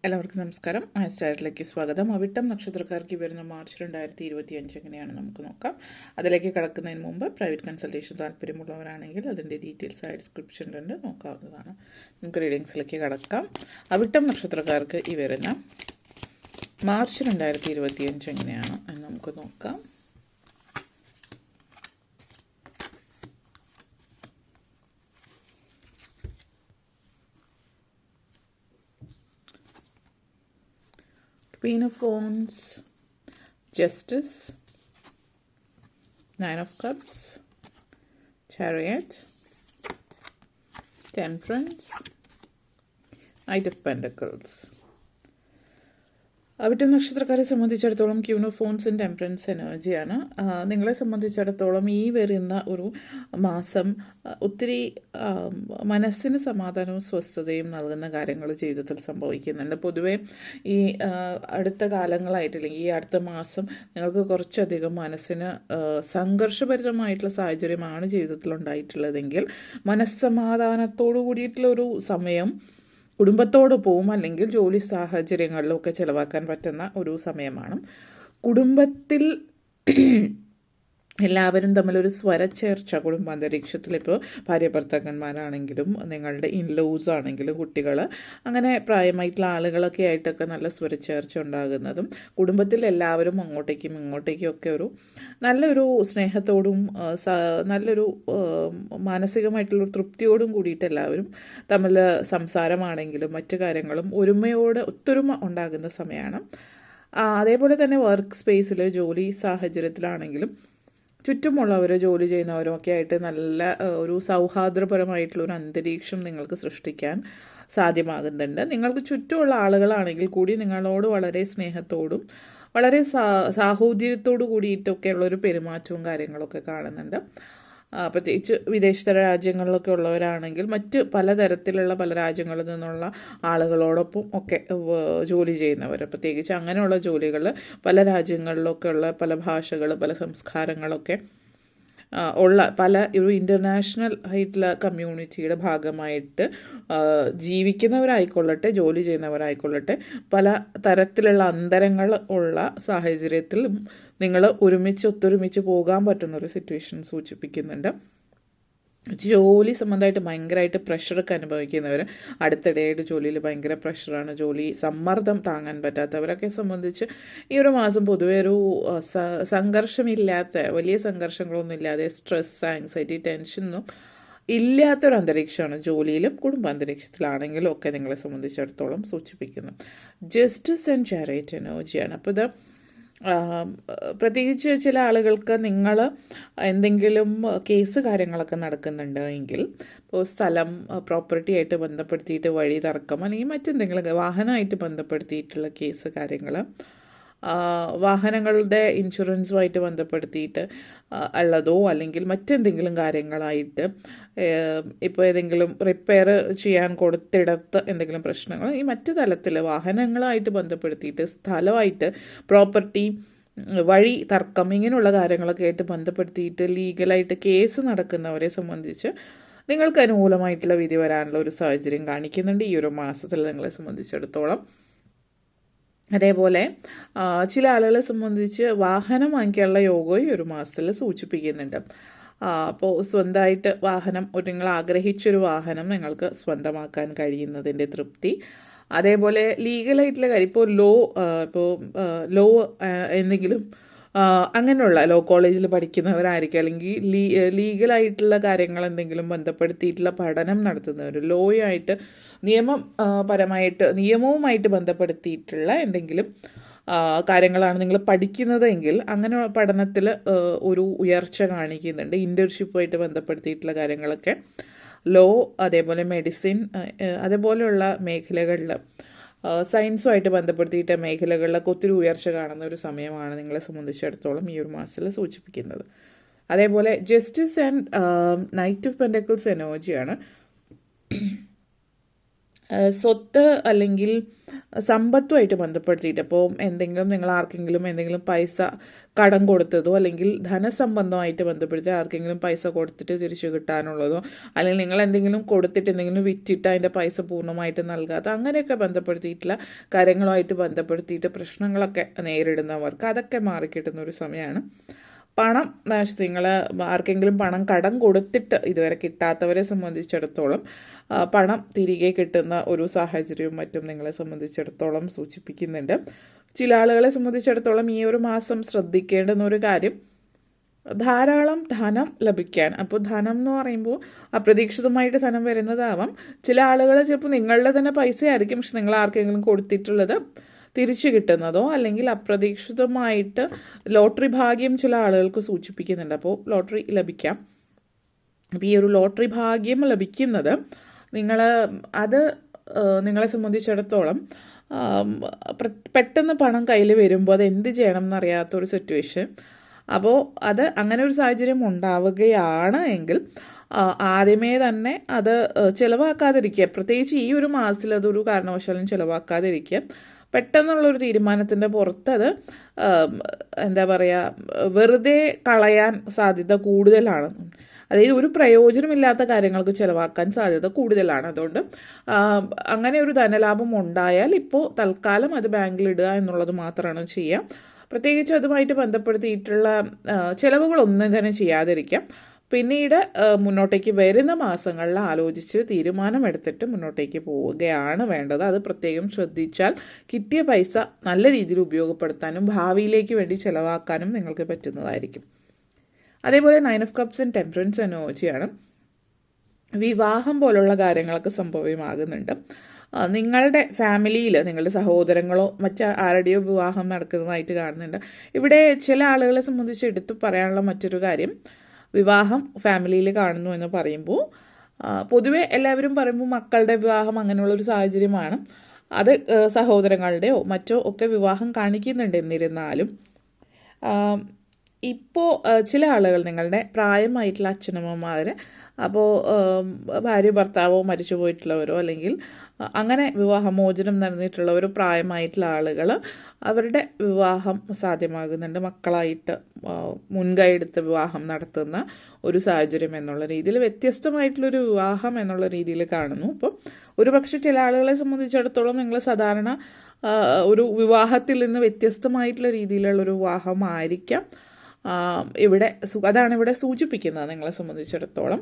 എല്ലാവർക്കും നമസ്കാരം. സ്റ്റാറിലേക്ക് സ്വാഗതം. അവിട്ടം നക്ഷത്രക്കാർക്ക് വരുന്ന മാർച്ച് 2025 എങ്ങനെയാണ് നമുക്ക് നോക്കാം. അതിലേക്ക് കടക്കുന്നതിന് മുമ്പ് പ്രൈവറ്റ് കൺസൾട്ടേഷൻ താല്പര്യമുള്ളവരാണെങ്കിൽ അതിൻ്റെ ഡീറ്റെയിൽസ് ഡിസ്ക്രിപ്ഷനിലുണ്ട്, നോക്കാവുന്നതാണ്. നമുക്ക് റീഡിങ്സിലേക്ക് കടക്കാം. അവിട്ടം നക്ഷത്രക്കാർക്ക് വരുന്ന മാർച്ച് 2025 എങ്ങനെയാണ് എന്ന് നമുക്ക് നോക്കാം. Queen of Wands, Justice, Nine of Cups, Chariot, Temperance, Knight of Pentacles. Avittam നക്ഷത്രക്കാരെ സംബന്ധിച്ചിടത്തോളം queen of phones and temperance എനർജിയാണ്. നിങ്ങളെ സംബന്ധിച്ചിടത്തോളം ഈ വരുന്ന ഒരു മാസം ഒത്തിരി മനസ്സിന് സമാധാനവും സ്വസ്ഥതയും നൽകുന്ന കാര്യങ്ങൾ ജീവിതത്തിൽ സംഭവിക്കുന്നുണ്ട്. പൊതുവെ ഈ അടുത്ത കാലങ്ങളായിട്ട് അല്ലെങ്കിൽ ഈ അടുത്ത മാസം നിങ്ങൾക്ക് കുറച്ചധികം മനസ്സിന് സംഘർഷഭരിതമായിട്ടുള്ള സാഹചര്യമാണ് ജീവിതത്തിൽ ഉണ്ടായിട്ടുള്ളതെങ്കിൽ മനസ്സമാധാനത്തോടു കൂടിയിട്ടുള്ള ഒരു സമയം കുടുംബത്തോടൊപ്പവും അല്ലെങ്കിൽ ജോലി സാഹചര്യങ്ങളിലൊക്കെ ചിലവാക്കാൻ പറ്റുന്ന ഒരു സമയമാണ്. കുടുംബത്തിൽ എല്ലാവരും തമ്മിലൊരു സ്വരച്ചേർച്ച കുടുംബാന്തരീക്ഷത്തിൽ ഇപ്പോൾ ഭാര്യ ഭർത്താക്കന്മാരാണെങ്കിലും നിങ്ങളുടെ ഇൻലോസ് ആണെങ്കിലും കുട്ടികൾ അങ്ങനെ പ്രായമായിട്ടുള്ള ആളുകളൊക്കെ ആയിട്ടൊക്കെ നല്ല സ്വരച്ചേർച്ച ഉണ്ടാകുന്നതും കുടുംബത്തിൽ എല്ലാവരും അങ്ങോട്ടേക്കും ഇങ്ങോട്ടേക്കും ഒക്കെ ഒരു നല്ലൊരു സ്നേഹത്തോടും നല്ലൊരു മാനസികമായിട്ടുള്ള തൃപ്തിയോടും കൂടിയിട്ട് എല്ലാവരും തമ്മിൽ സംസാരമാണെങ്കിലും മറ്റു കാര്യങ്ങളും ഒത്തൊരുമ ഉണ്ടാകുന്ന സമയമാണ്. അതേപോലെ തന്നെ വർക്ക് സ്പേസിൽ ജോലി സാഹചര്യത്തിലാണെങ്കിലും ചുറ്റുമുള്ളവരോ ജോലി ചെയ്യുന്നവരോ ഒക്കെ ആയിട്ട് നല്ല ഒരു സൗഹാർദ്ദപരമായിട്ടുള്ള ഒരു അന്തരീക്ഷം നിങ്ങൾക്ക് സൃഷ്ടിക്കാൻ സാധ്യമാകുന്നുണ്ട്. നിങ്ങൾക്ക് ചുറ്റുമുള്ള ആളുകളാണെങ്കിൽ കൂടി നിങ്ങളോട് വളരെ സ്നേഹത്തോടും വളരെ സാഹോദര്യത്തോടു കൂടിയിട്ടൊക്കെയുള്ളൊരു പെരുമാറ്റവും കാര്യങ്ങളൊക്കെ കാണുന്നുണ്ട്. പ്രത്യേകിച്ച് വിദേശ രാജ്യങ്ങളിലൊക്കെ ഉള്ളവരാണെങ്കിൽ മറ്റ് പലതരത്തിലുള്ള പല രാജ്യങ്ങളിൽ നിന്നുള്ള ആളുകളോടൊപ്പം ഒക്കെ ജോലി ചെയ്യുന്നവർ, പ്രത്യേകിച്ച് അങ്ങനെയുള്ള ജോലികൾ പല രാജ്യങ്ങളിലൊക്കെ ഉള്ള പല ഭാഷകൾ പല സംസ്കാരങ്ങളൊക്കെ ഉള്ള പല ഒരു ഇൻ്റർനാഷണൽ ആയിട്ടുള്ള കമ്മ്യൂണിറ്റിയുടെ ഭാഗമായിട്ട് ജീവിക്കുന്നവരായിക്കൊള്ളട്ടെ ജോലി ചെയ്യുന്നവരായിക്കൊള്ളട്ടെ പല തരത്തിലുള്ള അന്തരങ്ങൾ ഉള്ള സാഹചര്യത്തിൽ നിങ്ങൾ ഒത്തൊരുമിച്ച് പോകാൻ പറ്റുന്നൊരു സിറ്റുവേഷൻ സൂചിപ്പിക്കുന്നുണ്ട്. ജോലി സംബന്ധമായിട്ട് ഭയങ്കരമായിട്ട് പ്രഷറൊക്കെ അനുഭവിക്കുന്നവർ, അടുത്തിടെയായിട്ട് ജോലിയിൽ ഭയങ്കര പ്രഷറാണ്, ജോലി സമ്മർദ്ദം താങ്ങാൻ പറ്റാത്തവരൊക്കെ സംബന്ധിച്ച് ഈ ഒരു മാസം പൊതുവെ ഒരു സംഘർഷമില്ലാത്ത വലിയ സംഘർഷങ്ങളൊന്നും ഇല്ലാതെ സ്ട്രെസ് ആങ്സൈറ്റി ടെൻഷനൊന്നും ഇല്ലാത്തൊരു അന്തരീക്ഷമാണ് ജോലിയിലും കുടുംബാന്തരീക്ഷത്തിലാണെങ്കിലും ഒക്കെ നിങ്ങളെ സംബന്ധിച്ചിടത്തോളം സൂചിപ്പിക്കുന്നു. ജസ്റ്റിസ് ആൻഡ് ചാരിറ്റി എനർജിയാണ്. അപ്പോൾ ഇത് പ്രത്യേകിച്ച് ചില ആളുകൾക്ക് നിങ്ങൾ എന്തെങ്കിലും കേസ് കാര്യങ്ങളൊക്കെ നടക്കുന്നുണ്ട് എങ്കിൽ ഇപ്പോൾ സ്ഥലം പ്രോപ്പർട്ടി ആയിട്ട് ബന്ധപ്പെടുത്തിയിട്ട് വഴി തർക്കം അല്ലെങ്കിൽ മറ്റെന്തെങ്കിലും വാഹനമായിട്ട് ബന്ധപ്പെടുത്തിയിട്ടുള്ള കേസ് കാര്യങ്ങൾ, വാഹനങ്ങളുടെ ഇൻഷുറൻസുമായിട്ട് ബന്ധപ്പെടുത്തിയിട്ട് ഉള്ളതോ അല്ലെങ്കിൽ മറ്റെന്തെങ്കിലും കാര്യങ്ങളായിട്ട് ഇപ്പോൾ ഏതെങ്കിലും റിപ്പയർ ചെയ്യാൻ കൊടുത്തിടത്ത് എന്തെങ്കിലും പ്രശ്നങ്ങൾ ഈ മറ്റു തലത്തിൽ വാഹനങ്ങളായിട്ട് ബന്ധപ്പെടുത്തിയിട്ട് സ്ഥലമായിട്ട് പ്രോപ്പർട്ടി വഴി തർക്കം ഇങ്ങനെയുള്ള കാര്യങ്ങളൊക്കെ ആയിട്ട് ബന്ധപ്പെടുത്തിയിട്ട് ലീഗലായിട്ട് കേസ് നടക്കുന്നവരെ സംബന്ധിച്ച് നിങ്ങൾക്ക് അനുകൂലമായിട്ടുള്ള വിധി വരാനുള്ള ഒരു സാഹചര്യം കാണിക്കുന്നുണ്ട് ഈ ഒരു മാസത്തിൽ നിങ്ങളെ സംബന്ധിച്ചിടത്തോളം. അതേപോലെ ചില ആളുകളെ സംബന്ധിച്ച് വാഹനം വാങ്ങിക്കാനുള്ള യോഗവും ഈ ഒരു മാസത്തിൽ സൂചിപ്പിക്കുന്നുണ്ട്. അപ്പോൾ സ്വന്തമായിട്ട് വാഹനം നിങ്ങൾ ആഗ്രഹിച്ചൊരു വാഹനം നിങ്ങൾക്ക് സ്വന്തമാക്കാൻ കഴിയുന്നതിൻ്റെ തൃപ്തി, അതേപോലെ ലീഗലായിട്ടുള്ള കാര്യം ഇപ്പോൾ ലോ എന്തെങ്കിലും അങ്ങനെയുള്ള ലോ കോളേജിൽ പഠിക്കുന്നവരായിരിക്കും അല്ലെങ്കിൽ ലീഗലായിട്ടുള്ള കാര്യങ്ങൾ എന്തെങ്കിലും ബന്ധപ്പെടുത്തിയിട്ടുള്ള പഠനം നടത്തുന്നവർ, ലോയായിട്ട് നിയമവുമായിട്ട് ബന്ധപ്പെടുത്തിയിട്ടുള്ള എന്തെങ്കിലും കാര്യങ്ങളാണ് നിങ്ങൾ പഠിക്കുന്നതെങ്കിൽ അങ്ങനെ പഠനത്തിൽ ഒരു ഉയർച്ച കാണിക്കുന്നുണ്ട്. ഇൻറ്റേൺഷിപ്പുമായിട്ട് ബന്ധപ്പെടുത്തിയിട്ടുള്ള കാര്യങ്ങളൊക്കെ ലോ, അതേപോലെ മെഡിസിൻ, അതേപോലെയുള്ള മേഖലകളിൽ സയൻസുമായിട്ട് ബന്ധപ്പെടുത്തിയിട്ട് മേഖലകളിലൊക്കെ ഒത്തിരി ഉയർച്ച കാണുന്ന ഒരു സമയമാണ് നിങ്ങളെ സംബന്ധിച്ചിടത്തോളം ഈ ഒരു മാസത്തിൽ സൂചിപ്പിക്കുന്നത്. അതേപോലെ justice and knight of pentacles എനർജിയാണ്. സ്വത്ത് അല്ലെങ്കിൽ സമ്പത്തുമായിട്ട് ബന്ധപ്പെടുത്തിയിട്ട്, അപ്പോൾ എന്തെങ്കിലും നിങ്ങൾ ആർക്കെങ്കിലും എന്തെങ്കിലും പൈസ കടം കൊടുത്തതോ അല്ലെങ്കിൽ ധനസംബന്ധമായിട്ട് ബന്ധപ്പെടുത്തി ആർക്കെങ്കിലും പൈസ കൊടുത്തിട്ട് തിരിച്ചു കിട്ടാനുള്ളതോ, അല്ലെങ്കിൽ നിങ്ങൾ എന്തെങ്കിലും കൊടുത്തിട്ട് എന്തെങ്കിലും വിറ്റിട്ട് അതിൻ്റെ പൈസ പൂർണ്ണമായിട്ട് നൽകാത്ത അങ്ങനെയൊക്കെ ബന്ധപ്പെടുത്തിയിട്ടുള്ള കാര്യങ്ങളുമായിട്ട് ബന്ധപ്പെടുത്തിയിട്ട് പ്രശ്നങ്ങളൊക്കെ നേരിടുന്നവർക്ക് അതൊക്കെ മാറിക്കിട്ടുന്ന ഒരു സമയമാണ്. പണം നിങ്ങൾ ആർക്കെങ്കിലും പണം കടം കൊടുത്തിട്ട് ഇതുവരെ കിട്ടാത്തവരെ സംബന്ധിച്ചിടത്തോളം പണം തിരികെ കിട്ടുന്ന ഒരു സാഹചര്യവും മറ്റും നിങ്ങളെ സംബന്ധിച്ചിടത്തോളം സൂചിപ്പിക്കുന്നുണ്ട്. ചില ആളുകളെ സംബന്ധിച്ചിടത്തോളം ഈ ഒരു മാസം ശ്രദ്ധിക്കേണ്ടുന്ന ഒരു കാര്യം, ധാരാളം ധനം ലഭിക്കാൻ. അപ്പോൾ ധനം എന്ന് പറയുമ്പോൾ അപ്രതീക്ഷിതമായിട്ട് ധനം വരുന്നതാവാം. ചില ആളുകൾ ചിലപ്പോൾ നിങ്ങളുടെ തന്നെ പൈസ ആയിരിക്കും, പക്ഷെ നിങ്ങൾ ആർക്കെങ്കിലും കൊടുത്തിട്ടുള്ളത് തിരിച്ചു കിട്ടുന്നതോ അല്ലെങ്കിൽ അപ്രതീക്ഷിതമായിട്ട് ലോട്ടറി ഭാഗ്യം ചില ആളുകൾക്ക് സൂചിപ്പിക്കുന്നുണ്ട്. അപ്പോൾ ലോട്ടറി ലഭിക്കാം. അപ്പോൾ ഈ ഒരു ലോട്ടറി ഭാഗ്യം ലഭിക്കുന്നത് അത് നിങ്ങളെ സംബന്ധിച്ചിടത്തോളം പെട്ടെന്ന് പണം കയ്യിൽ വരുമ്പോൾ അത് എന്ത് ചെയ്യണം എന്നറിയാത്തൊരു സിറ്റുവേഷൻ. അപ്പോൾ അത് അങ്ങനെ ഒരു സാഹചര്യം ഉണ്ടാവുകയാണ് എങ്കിൽ ആദ്യമേ തന്നെ അത് ചിലവാക്കാതിരിക്കുക. പ്രത്യേകിച്ച് ഈ ഒരു മാസത്തിൽ അതൊരു കാരണവശാലും ചിലവാക്കാതിരിക്കുക. പെട്ടെന്നുള്ളൊരു തീരുമാനത്തിൻ്റെ പുറത്ത് അത് എന്താ പറയുക, വെറുതെ കളയാൻ സാധ്യത കൂടുതലാണ്. അതായത് ഒരു പ്രയോജനമില്ലാത്ത കാര്യങ്ങൾക്ക് ചിലവാക്കാൻ സാധ്യത കൂടുതലാണ്. അതുകൊണ്ട് അങ്ങനെ ഒരു ധനലാഭം ഉണ്ടായാൽ ഇപ്പോൾ തൽക്കാലം അത് ബാങ്കിലിടുക എന്നുള്ളത് മാത്രമാണ് ചെയ്യുക. പ്രത്യേകിച്ച് അതുമായിട്ട് ബന്ധപ്പെടുത്തിയിട്ടുള്ള ചിലവുകളൊന്നും തന്നെ ചെയ്യാതിരിക്കാം. പിന്നീട് മുന്നോട്ടേക്ക് വരുന്ന മാസങ്ങളിൽ ആലോചിച്ച് തീരുമാനമെടുത്തിട്ട് മുന്നോട്ടേക്ക് പോവുകയാണ് വേണ്ടത്. അത് പ്രത്യേകം ശ്രദ്ധിച്ചാൽ കിട്ടിയ പൈസ നല്ല രീതിയിൽ ഉപയോഗപ്പെടുത്താനും ഭാവിയിലേക്ക് വേണ്ടി ചിലവാക്കാനും നിങ്ങൾക്ക് പറ്റുന്നതായിരിക്കും. അതേപോലെ 9 of Cups ആൻഡ് ടെമ്പറൻസ് എനർജിയാണ്. വിവാഹം പോലുള്ള കാര്യങ്ങളൊക്കെ സംഭവ്യമാകുന്നുണ്ട്. നിങ്ങളുടെ ഫാമിലിയിൽ നിങ്ങളുടെ സഹോദരങ്ങളോ ആരുടെയോ വിവാഹം നടക്കുന്നതായിട്ട് കാണുന്നുണ്ട്. ഇവിടെ ചില ആളുകളെ സംബന്ധിച്ച് എടുത്തു പറയാനുള്ള മറ്റൊരു കാര്യം, വിവാഹം ഫാമിലിയിൽ കാണുന്നു എന്ന് പറയുമ്പോൾ പൊതുവെ എല്ലാവരും പറയുമ്പോൾ മക്കളുടെ വിവാഹം അങ്ങനെയുള്ളൊരു സാഹചര്യമാണ്. അത് സഹോദരങ്ങളുടെയോ മറ്റോ ഒക്കെ വിവാഹം കാണിക്കുന്നുണ്ട്. എന്നിരുന്നാലും ഇപ്പോൾ ചില ആളുകൾ, നിങ്ങളുടെ പ്രായമായിട്ടുള്ള അച്ഛനമ്മമാർ, അപ്പോൾ ഭാര്യ ഭർത്താവോ മരിച്ചു പോയിട്ടുള്ളവരോ അല്ലെങ്കിൽ അങ്ങനെ വിവാഹമോചനം നടന്നിട്ടുള്ളവരോ പ്രായമായിട്ടുള്ള ആളുകൾ അവരുടെ വിവാഹം സാധ്യമാകുന്നുണ്ട്. മക്കളായിട്ട് മുൻകൈ എടുത്ത് വിവാഹം നടത്തുന്ന ഒരു സാഹചര്യം എന്നുള്ള രീതിയിൽ വ്യത്യസ്തമായിട്ടുള്ളൊരു വിവാഹം എന്നുള്ള രീതിയിൽ കാണുന്നു. അപ്പോൾ ഒരുപക്ഷെ ചില ആളുകളെ സംബന്ധിച്ചിടത്തോളം നിങ്ങൾ സാധാരണ ഒരു വിവാഹത്തിൽ നിന്ന് വ്യത്യസ്തമായിട്ടുള്ള രീതിയിലുള്ളൊരു വിവാഹമായിരിക്കാം അതാണ് ഇവിടെ സൂചിപ്പിക്കുന്നത്. നിങ്ങളെ സംബന്ധിച്ചിടത്തോളം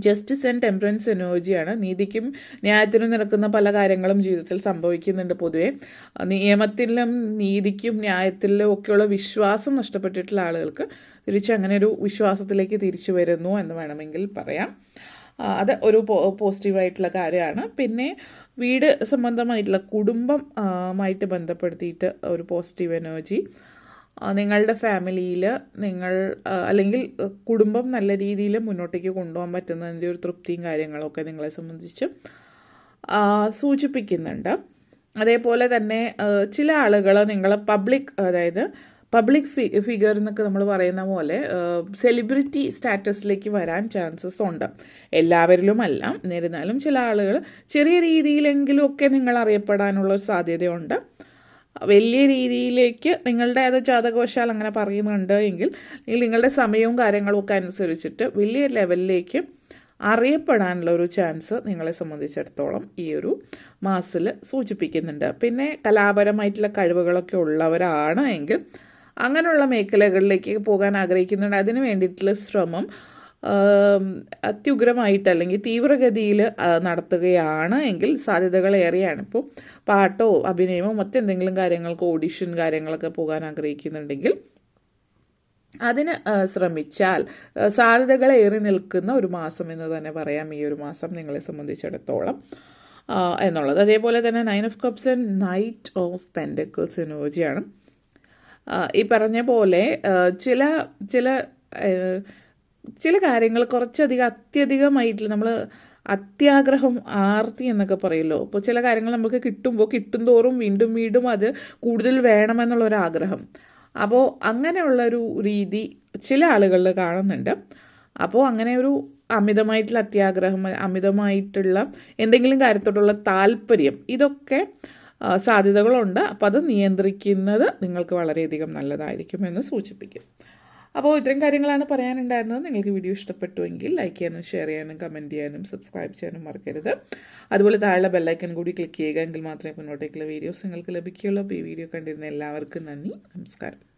ജസ്റ്റിസ് ആൻഡ് ടെമ്പറൻസ് എനർജിയാണ്. നീതിക്കും ന്യായത്തിനും നിരക്കുന്ന പല കാര്യങ്ങളും ജീവിതത്തിൽ സംഭവിക്കുന്നുണ്ട്. പൊതുവെ നിയമത്തിലും നീതിക്കും ന്യായത്തിലും ഒക്കെയുള്ള വിശ്വാസം നഷ്ടപ്പെട്ടിട്ടുള്ള ആളുകൾക്ക് തിരിച്ച് അങ്ങനെ ഒരു വിശ്വാസത്തിലേക്ക് തിരിച്ചു വരുന്നു എന്ന് വേണമെങ്കിൽ പറയാം. അത് ഒരു പോസിറ്റീവായിട്ടുള്ള കാര്യമാണ്. പിന്നെ വീട് സംബന്ധമായിട്ടുള്ള കുടുംബമായിട്ട് ബന്ധപ്പെടുത്തിയിട്ട് ഒരു പോസിറ്റീവ് എനർജി, നിങ്ങളുടെ ഫാമിലിയിൽ അല്ലെങ്കിൽ കുടുംബം നല്ല രീതിയിൽ മുന്നോട്ടേക്ക് കൊണ്ടുപോകാൻ പറ്റുന്നതിൻ്റെ ഒരു തൃപ്തിയും കാര്യങ്ങളൊക്കെ നിങ്ങളെ സംബന്ധിച്ച് സൂചിപ്പിക്കുന്നുണ്ട്. അതേപോലെ തന്നെ ചില ആളുകൾ നിങ്ങൾ പബ്ലിക് ഫിഗർ എന്നൊക്കെ നമ്മൾ പറയുന്ന പോലെ സെലിബ്രിറ്റി സ്റ്റാറ്റസിലേക്ക് വരാൻ ചാൻസസ് ഉണ്ട്. എല്ലാവരിലുമല്ല, എന്നിരുന്നാലും ചില ആളുകൾ ചെറിയ രീതിയിലെങ്കിലും ഒക്കെ നിങ്ങൾ അറിയപ്പെടാനുള്ള സാധ്യതയുണ്ട്. വലിയ രീതിയിലേക്ക് നിങ്ങളുടെ അത് ജാതകവശാൽ അങ്ങനെ പറയുന്നുണ്ട് എങ്കിൽ നിങ്ങളുടെ സമയവും കാര്യങ്ങളും ഒക്കെ അനുസരിച്ചിട്ട് വലിയ ലെവലിലേക്ക് അറിയപ്പെടാനുള്ള ഒരു ചാൻസ് നിങ്ങളെ സംബന്ധിച്ചിടത്തോളം ഈ ഒരു മാസത്തിൽ സൂചിപ്പിക്കുന്നുണ്ട്. പിന്നെ കലാപരമായിട്ടുള്ള കഴിവുകളൊക്കെ ഉള്ളവരാണ് എങ്കിൽ അങ്ങനെയുള്ള മേഖലകളിലേക്ക് പോകാൻ ആഗ്രഹിക്കുന്നുണ്ട്. അതിന് വേണ്ടിയിട്ടുള്ള ശ്രമം അത്യുഗ്രമായിട്ട് അല്ലെങ്കിൽ തീവ്രഗതിയിൽ നടത്തുകയാണ് എങ്കിൽ സാധ്യതകൾ ഏറെയാണ്. ഇപ്പോൾ പാട്ടോ അഭിനയമോ മറ്റെന്തെങ്കിലും കാര്യങ്ങൾക്ക് ഓഡിഷൻ കാര്യങ്ങളൊക്കെ പോകാൻ ആഗ്രഹിക്കുന്നുണ്ടെങ്കിൽ അതിന് ശ്രമിച്ചാൽ സാധ്യതകൾ ഏറി നിൽക്കുന്ന ഒരു മാസം എന്ന് തന്നെ പറയാം ഈ ഒരു മാസം നിങ്ങളെ സംബന്ധിച്ചിടത്തോളം എന്നുള്ളത്. അതേപോലെ തന്നെ 9 of Cups and Knight of Pentacles എനർജിയാണ്. ഈ പറഞ്ഞ പോലെ ചില കാര്യങ്ങൾ കുറച്ചധികം അത്യധികമായിട്ടുള്ള നമ്മൾ അത്യാഗ്രഹം ആർത്തി എന്നൊക്കെ പറയുമല്ലോ. അപ്പോൾ ചില കാര്യങ്ങൾ നമുക്ക് കിട്ടും തോറും വീണ്ടും വീണ്ടും അത് കൂടുതൽ വേണമെന്നുള്ളൊരാഗ്രഹം. അപ്പോൾ അങ്ങനെയുള്ളൊരു രീതി ചില ആളുകളിൽ കാണുന്നുണ്ട്. അപ്പോൾ അങ്ങനെ ഒരു അമിതമായിട്ടുള്ള അത്യാഗ്രഹം, അമിതമായിട്ടുള്ള എന്തെങ്കിലും കാര്യത്തോടുള്ള താല്പര്യം, ഇതൊക്കെ സാധ്യതകളുണ്ട്. അപ്പോൾ അത് നിയന്ത്രിക്കുന്നത് നിങ്ങൾക്ക് വളരെയധികം നല്ലതായിരിക്കുമെന്ന് സൂചിപ്പിക്കും. അപ്പോൾ ഇത്രയും കാര്യങ്ങളാണ് പറയാനുണ്ടായിരുന്നത്. നിങ്ങൾക്ക് വീഡിയോ ഇഷ്ടപ്പെട്ടുവെങ്കിൽ ലൈക്ക് ചെയ്യാനും ഷെയർ ചെയ്യാനും കമൻറ്റ് ചെയ്യാനും സബ്സ്ക്രൈബ് ചെയ്യാനും മറക്കരുത്. അതുപോലെ താഴെ ബെല്ലൈക്കൺ കൂടി ക്ലിക്ക് ചെയ്യുക, എങ്കിൽ മാത്രമേ മുന്നോട്ടേക്കുള്ള വീഡിയോസ് നിങ്ങൾക്ക് ലഭിക്കുകയുള്ളൂ. അപ്പോൾ ഈ വീഡിയോ കണ്ടിരുന്ന എല്ലാവർക്കും നന്ദി, നമസ്കാരം.